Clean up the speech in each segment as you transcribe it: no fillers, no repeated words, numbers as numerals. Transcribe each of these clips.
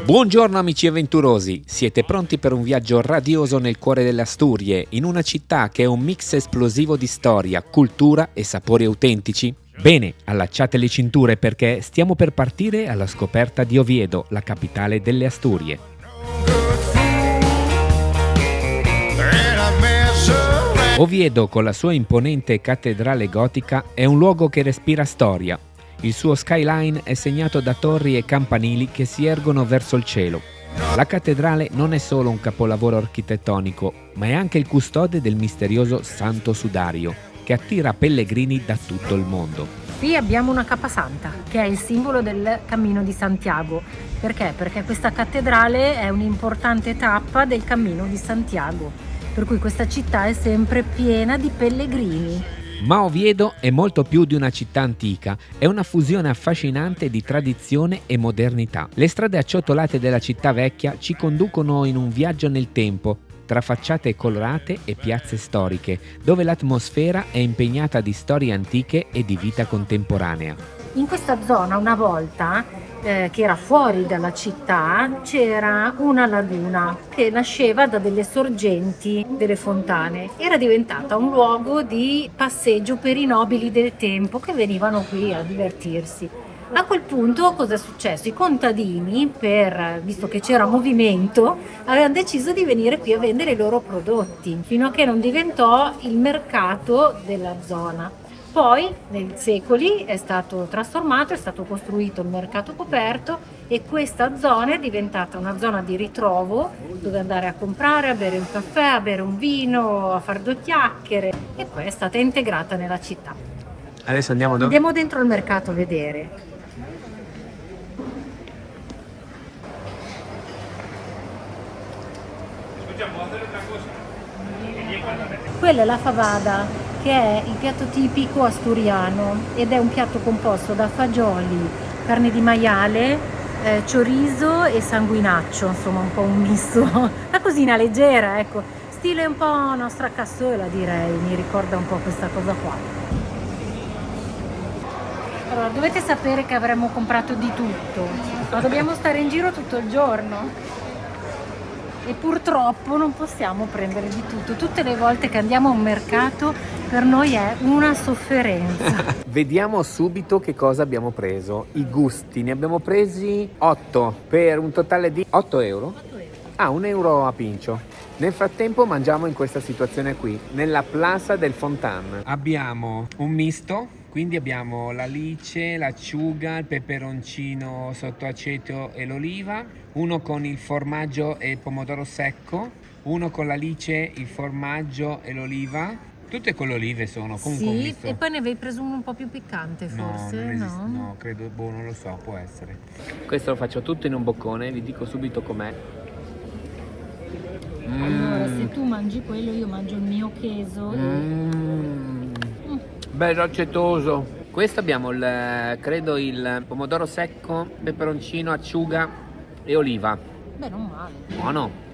Buongiorno amici avventurosi, siete pronti per un viaggio radioso nel cuore delle Asturie, in una città che è un mix esplosivo di storia, cultura e sapori autentici? Bene, allacciate le cinture perché stiamo per partire alla scoperta di Oviedo, la capitale delle Asturie. Oviedo, con la sua imponente cattedrale gotica, è un luogo che respira storia. Il suo skyline è segnato da torri e campanili che si ergono verso il cielo. La cattedrale non è solo un capolavoro architettonico, ma è anche il custode del misterioso Santo Sudario, che attira pellegrini da tutto il mondo. Qui abbiamo una capasanta, che è il simbolo del Cammino di Santiago. Perché? Perché questa cattedrale è un'importante tappa del Cammino di Santiago, per cui questa città è sempre piena di pellegrini. Ma Oviedo è molto più di una città antica, è una fusione affascinante di tradizione e modernità. Le strade acciottolate della città vecchia ci conducono in un viaggio nel tempo, tra facciate colorate e piazze storiche, dove l'atmosfera è impegnata di storie antiche e di vita contemporanea. In questa zona una volta, che era fuori dalla città, c'era una laguna che nasceva da delle sorgenti delle fontane. Era diventata un luogo di passeggio per i nobili del tempo che venivano qui a divertirsi. A quel punto cosa è successo? I contadini, visto che c'era movimento, avevano deciso di venire qui a vendere i loro prodotti, fino a che non diventò il mercato della zona. Poi, nei secoli, è stato trasformato, è stato costruito il mercato coperto e questa zona è diventata una zona di ritrovo dove andare a comprare, a bere un caffè, a bere un vino, a far due chiacchiere, e poi è stata integrata nella città. Adesso andiamo dove? Andiamo dentro il mercato a vedere. Quella è la fabada, che è il piatto tipico asturiano ed è un piatto composto da fagioli, carne di maiale, chorizo e sanguinaccio, insomma un po' un misto, una cosina leggera, ecco, stile un po' nostra cassola direi, mi ricorda un po' questa cosa qua. Allora, dovete sapere che avremmo comprato di tutto, ma dobbiamo stare in giro tutto il giorno. E purtroppo non possiamo prendere di tutto. Tutte le volte che andiamo a un mercato per noi è una sofferenza. Vediamo subito che cosa abbiamo preso. I gusti, ne abbiamo presi 8 per un totale di 8 euro. Ah, 1 euro a pincio. Nel frattempo mangiamo in questa situazione qui, nella Plaza del Fontan. Abbiamo un misto, quindi abbiamo l'alice, l'acciuga, il peperoncino sotto aceto e l'oliva, uno con il formaggio e il pomodoro secco, uno con l'alice, il formaggio e l'oliva. Tutte con le olive sono, comunque un Sì, misto. e poi ne avevi preso uno un po' più piccante forse, no? No, credo, non lo so, può essere. Questo lo faccio tutto in un boccone, vi dico subito com'è. Allora, se tu mangi quello, io mangio il mio queso. Bello accettoso. Questo abbiamo credo il pomodoro secco, peperoncino, acciuga e oliva. Beh, non male. Buono.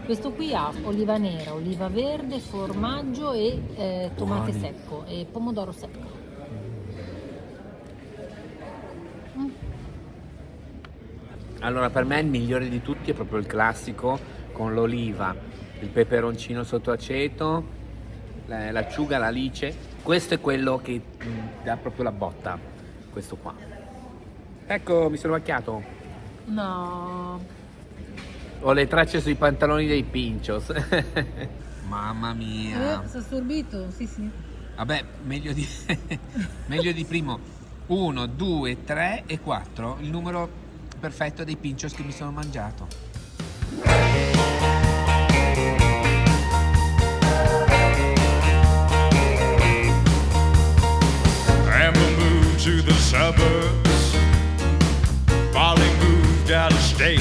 Questo qui ha oliva nera, oliva verde, formaggio e tomate Buoni. secco e pomodoro secco. Allora, per me il migliore di tutti è proprio il classico con l'oliva, il peperoncino sotto aceto, l'acciuga, l'alice. Questo è quello che dà proprio la botta, questo qua. Ecco, mi sono macchiato. No. Ho le tracce sui pantaloni dei Pinchos. Mamma mia. Si è assorbito, sì. Vabbè, meglio di, meglio di primo. 1, 2, 3 e 4. Il numero perfetto dei Pinchos che mi sono mangiato. Amber moved to the suburbs. Molly moved out of state.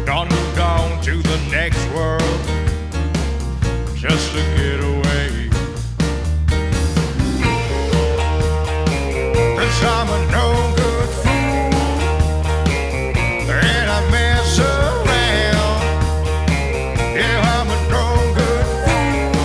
Dawn moved on to the next world just to get away. Yes, I'm a no good fool, and I mess around. Yeah, I'm a no good fool.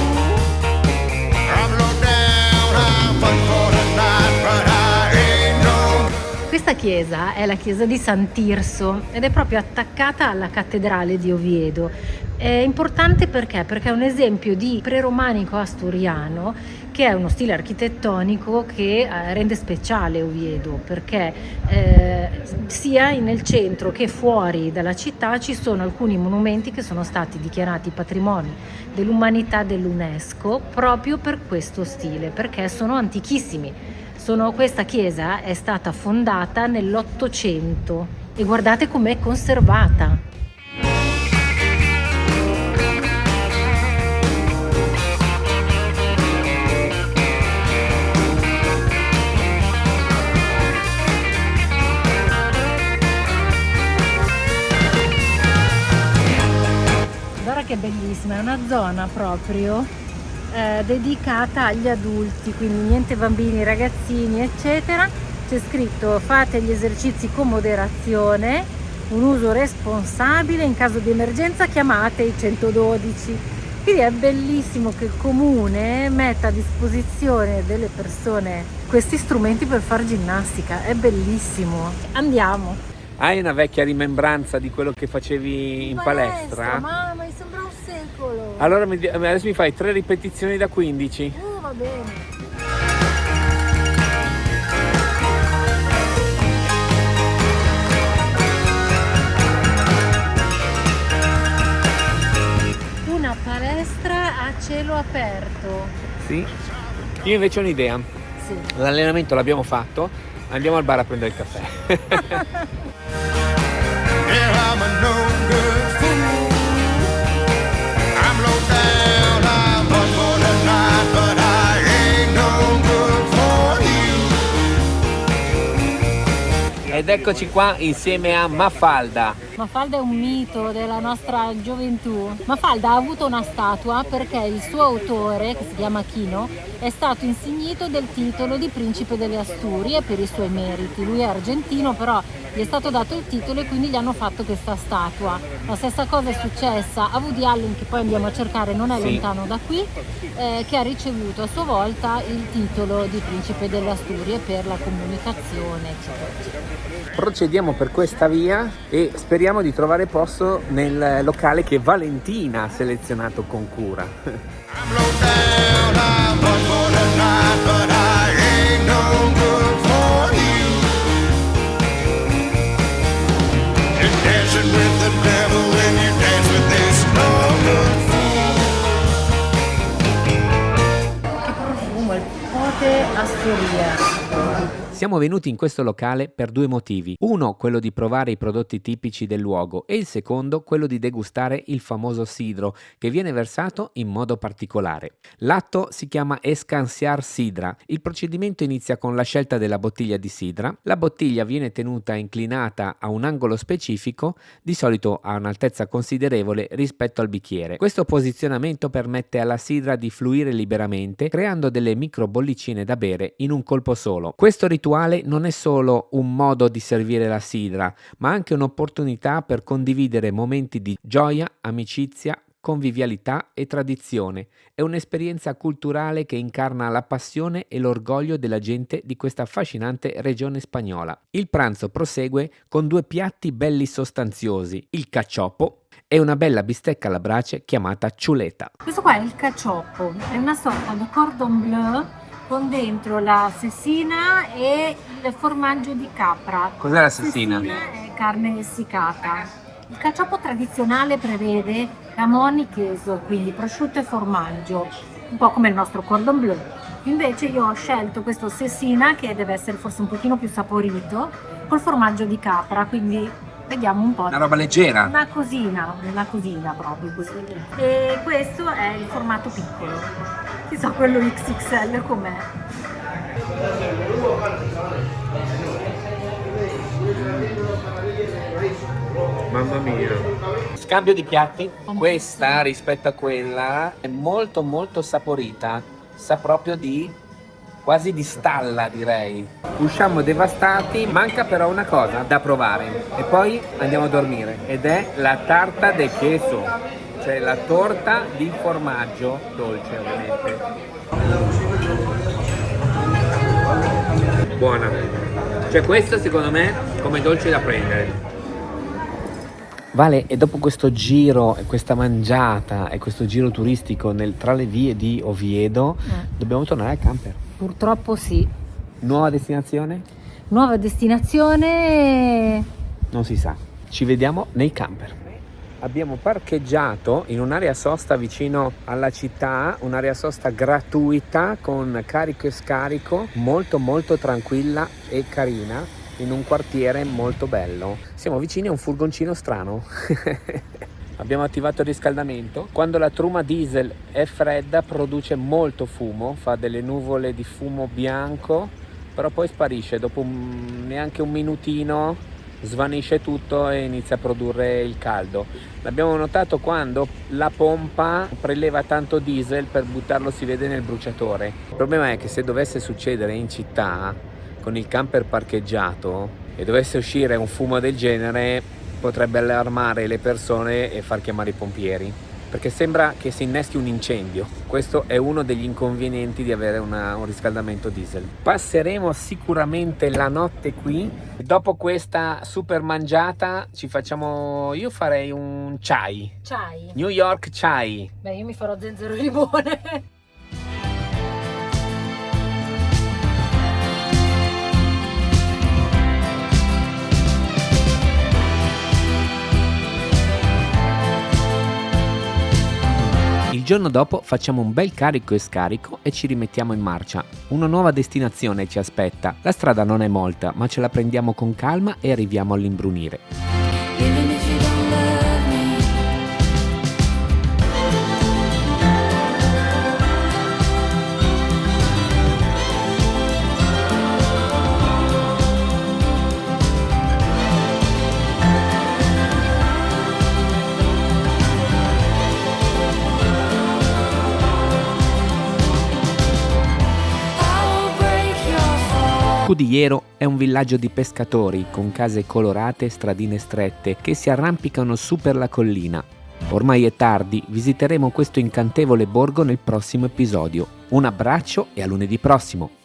I'm low down, I'm fun for the night, but I ain't no. Questa chiesa è la chiesa di San Tirso ed è proprio attaccata alla cattedrale di Oviedo. È importante perché è un esempio di preromanico asturiano, che è uno stile architettonico che rende speciale Oviedo, perché sia nel centro che fuori dalla città ci sono alcuni monumenti che sono stati dichiarati patrimonio dell'umanità dell'UNESCO proprio per questo stile, perché sono antichissimi. Questa chiesa è stata fondata nell'800 e guardate com'è conservata. Guarda che bellissima, è una zona proprio dedicata agli adulti, quindi niente bambini, ragazzini, eccetera. C'è scritto: fate gli esercizi con moderazione, un uso responsabile, in caso di emergenza chiamate i 112. Quindi è bellissimo che il comune metta a disposizione delle persone questi strumenti per fare ginnastica, è bellissimo. Andiamo. Hai una vecchia rimembranza di quello che facevi in palestra? Mamma, mi sembra un secolo. Allora adesso mi fai 3 ripetizioni da 15. Va bene. Una palestra a cielo aperto. Sì. Io invece ho un'idea. Sì. L'allenamento l'abbiamo fatto, andiamo al bar a prendere il caffè. Yeah, I'm a no good fool. I'm low down, I'm fun for the night, but I ain't no good for you. Ed eccoci qua insieme a Mafalda. Mafalda è un mito della nostra gioventù. Mafalda ha avuto una statua perché il suo autore, che si chiama Chino, è stato insignito del titolo di principe delle Asturie per i suoi meriti. Lui è argentino, però gli è stato dato il titolo e quindi gli hanno fatto questa statua. La stessa cosa è successa a Woody Allen, che poi andiamo a cercare, non è Sì. lontano da qui, che ha ricevuto a sua volta il titolo di principe delle Asturie per la comunicazione, eccetera, eccetera. Procediamo per questa via e speriamo di trovare posto nel locale che Valentina ha selezionato con cura. I'm low down, I'm fun for the night, but I ain't no good for you. You're dancing with the devil when you dance with this no good fool. Che profumo, il Pote Asturia. Siamo venuti in questo locale per 2 motivi. Uno, quello di provare i prodotti tipici del luogo, e il secondo, quello di degustare il famoso sidro, che viene versato in modo particolare. L'atto si chiama Escanciar Sidra. Il procedimento inizia con la scelta della bottiglia di sidra. La bottiglia viene tenuta inclinata a un angolo specifico, di solito a un'altezza considerevole rispetto al bicchiere. Questo posizionamento permette alla sidra di fluire liberamente, creando delle micro bollicine da bere in un colpo solo. Questo rituale non è solo un modo di servire la sidra, ma anche un'opportunità per condividere momenti di gioia, amicizia, convivialità e tradizione. È un'esperienza culturale che incarna la passione e l'orgoglio della gente di questa affascinante regione spagnola. Il pranzo prosegue con 2 piatti belli sostanziosi, il cacioppo e una bella bistecca alla brace chiamata chuleta. Questo qua è il cacioppo, è una sorta di cordon bleu con dentro la cecina e il formaggio di capra. Cos'è la cecina? È carne essiccata. Il cacioppo tradizionale prevede camoni, queso, quindi prosciutto e formaggio, un po' come il nostro cordon bleu. Invece io ho scelto questo cecina, che deve essere forse un pochino più saporito, col formaggio di capra, quindi vediamo un po'. Una roba leggera. Una cosina proprio così. E questo è il formato piccolo. Chissà quello XXL com'è. Mamma mia. Scambio di piatti. Questa rispetto a quella è molto molto saporita. Sa proprio di quasi di stalla direi. Usciamo devastati, manca però una cosa da provare e poi andiamo a dormire ed è la tarta de queso, cioè la torta di formaggio dolce ovviamente. Buona, cioè questo secondo me come dolce da prendere. Vale, e dopo questo giro e questa mangiata e questo giro turistico tra le vie di Oviedo, dobbiamo tornare al camper. Purtroppo sì. Nuova destinazione? Nuova destinazione. Non si sa. Ci vediamo nei camper. Abbiamo parcheggiato in un'area sosta vicino alla città, un'area sosta gratuita con carico e scarico, molto molto tranquilla e carina, in un quartiere molto bello. Siamo vicini a un furgoncino strano. Abbiamo attivato il riscaldamento. Quando la truma diesel è fredda produce molto fumo, fa delle nuvole di fumo bianco, però poi sparisce dopo neanche un minutino, svanisce tutto e inizia a produrre il caldo. L'abbiamo notato quando la pompa preleva tanto diesel, per buttarlo si vede nel bruciatore. Il problema è che se dovesse succedere in città con il camper parcheggiato e dovesse uscire un fumo del genere, potrebbe allarmare le persone e far chiamare i pompieri, perché sembra che si inneschi un incendio. Questo è uno degli inconvenienti di avere un riscaldamento diesel. Passeremo sicuramente la notte qui. Dopo questa super mangiata io farei un chai. Chai. New York chai. Beh, io mi farò zenzero e limone. Il giorno dopo facciamo un bel carico e scarico e ci rimettiamo in marcia. Una nuova destinazione ci aspetta. La strada non è molta, ma ce la prendiamo con calma e arriviamo all'imbrunire. Scudigliero è un villaggio di pescatori con case colorate e stradine strette che si arrampicano su per la collina. Ormai è tardi, visiteremo questo incantevole borgo nel prossimo episodio. Un abbraccio e a lunedì prossimo!